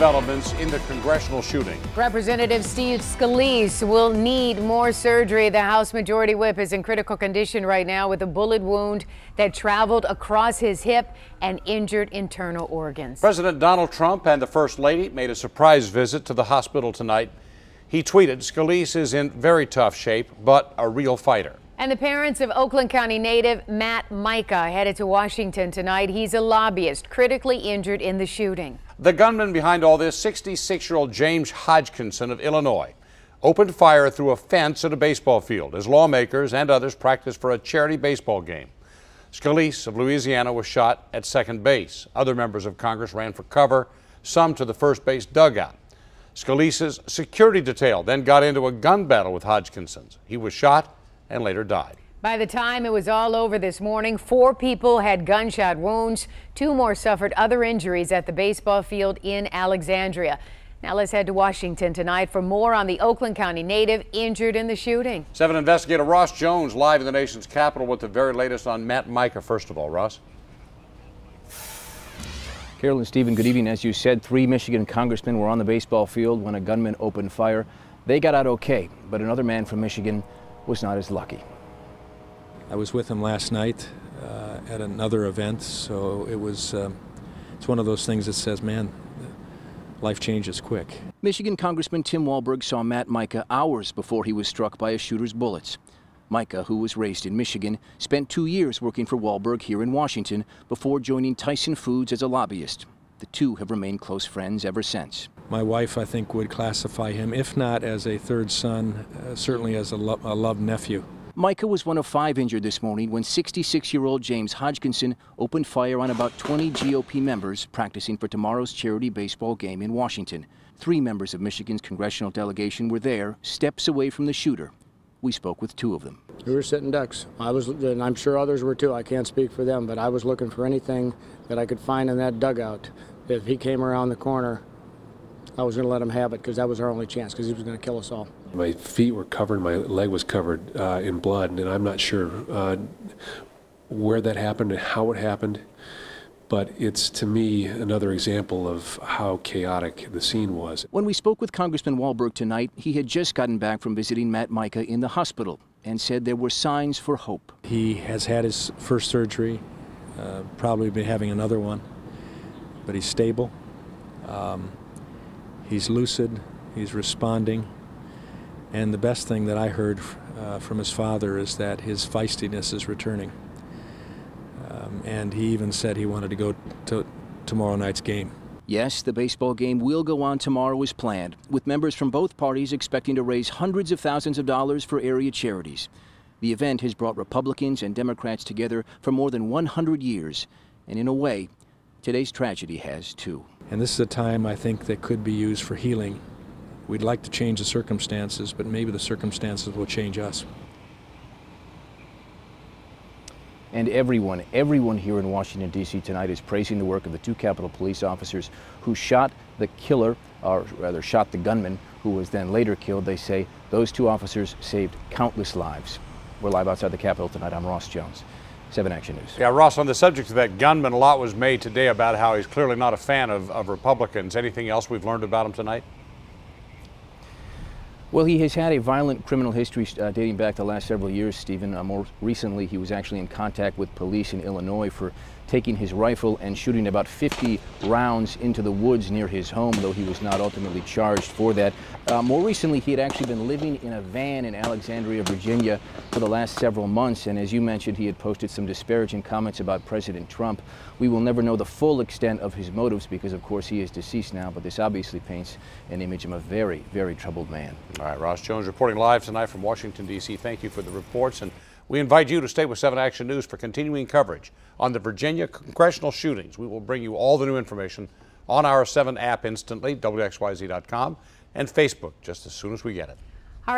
Developments in the congressional shooting. Representative Steve Scalise will need more surgery. The House Majority Whip is in critical condition right now with a bullet wound that traveled across his hip and injured internal organs. President Donald Trump and the First Lady made a surprise visit to the hospital tonight. He tweeted, "Scalise is in very tough shape, but a real fighter." And the parents of Oakland County native Matt Micah headed to Washington tonight. He's a lobbyist critically injured in the shooting. The gunman behind all this, 66-year-old James Hodgkinson of Illinois, opened fire through a fence at a baseball field as lawmakers and others practiced for a charity baseball game. Scalise of Louisiana was shot at second base. Other members of Congress ran for cover, some to the first base dugout. Scalise's security detail then got into a gun battle with Hodgkinson's. He was shot and later died. By the time it was all over this morning, 4 people had gunshot wounds. 2 more suffered other injuries at the baseball field in Alexandria. Now let's head to Washington tonight for more on the Oakland County native injured in the shooting. 7 investigator Ross Jones live in the nation's capital with the very latest on Matt Micah. First of all, Ross. Carol and Stephen, good evening. As you said, 3 Michigan congressmen were on the baseball field when a gunman opened fire. They got out okay, but another man from Michigan was not as lucky. I was with him last night at another event, so it's one of those things that says, man, life changes quick. Michigan Congressman Tim Walberg saw Matt Micah hours before he was struck by a shooter's bullets. Micah, who was raised in Michigan, spent 2 years working for Walberg here in Washington before joining Tyson Foods as a lobbyist. The two have remained close friends ever since. My wife, I think, would classify him, if not as a third son, certainly as a loved nephew. Micah was one of 5 injured this morning when 66-year-old James Hodgkinson opened fire on about 20 GOP members practicing for tomorrow's charity baseball game in Washington. 3 members of Michigan's congressional delegation were there, steps away from the shooter. We spoke with 2 of them. We were sitting ducks. And I'm sure others were too. I can't speak for them, but I was looking for anything that I could find in that dugout. If he came around the corner, I was going to let him have it because that was our only chance, because he was going to kill us all. My feet were covered, my leg was covered in blood, and I'm not sure where that happened and how it happened, but it's, to me, another example of how chaotic the scene was. When we spoke with Congressman Walberg tonight, he had just gotten back from visiting Matt Micah in the hospital and said there were signs for hope. He has had his first surgery, probably be having another one, but he's stable. He's lucid, he's responding, and the best thing that I heard from his father is that his feistiness is returning. And he even said he wanted to go to tomorrow night's game. Yes, the baseball game will go on tomorrow as planned, with members from both parties expecting to raise hundreds of thousands of dollars for area charities. The event has brought Republicans and Democrats together for more than 100 years, and in a way, today's tragedy has too. And this is a time, I think, that could be used for healing. We'd like to change the circumstances, but maybe the circumstances will change us. And everyone here in Washington, D.C. tonight is praising the work of the 2 Capitol Police officers who shot the killer, or rather shot the gunman, who was then later killed. They say those 2 officers saved countless lives. We're live outside the Capitol tonight. I'm Ross Jones, 7 Action News. Yeah, Ross, on the subject of that gunman, a lot was made today about how he's clearly not a fan of Republicans. Anything else we've learned about him tonight? Well, he has had a violent criminal history dating back the last several years, Stephen. More recently, he was actually in contact with police in Illinois for taking his rifle and shooting about 50 rounds into the woods near his home, though he was not ultimately charged for that. More recently, he had actually been living in a van in Alexandria, Virginia for the last several months, and as you mentioned, he had posted some disparaging comments about President Trump. We will never know the full extent of his motives because, of course, he is deceased now, but this obviously paints an image of a very, very troubled man. All right, Ross Jones reporting live tonight from Washington, D.C. Thank you for the reports, and we invite you to stay with 7 Action News for continuing coverage on the Virginia congressional shootings. We will bring you all the new information on our 7 app instantly, WXYZ.com, and Facebook just as soon as we get it.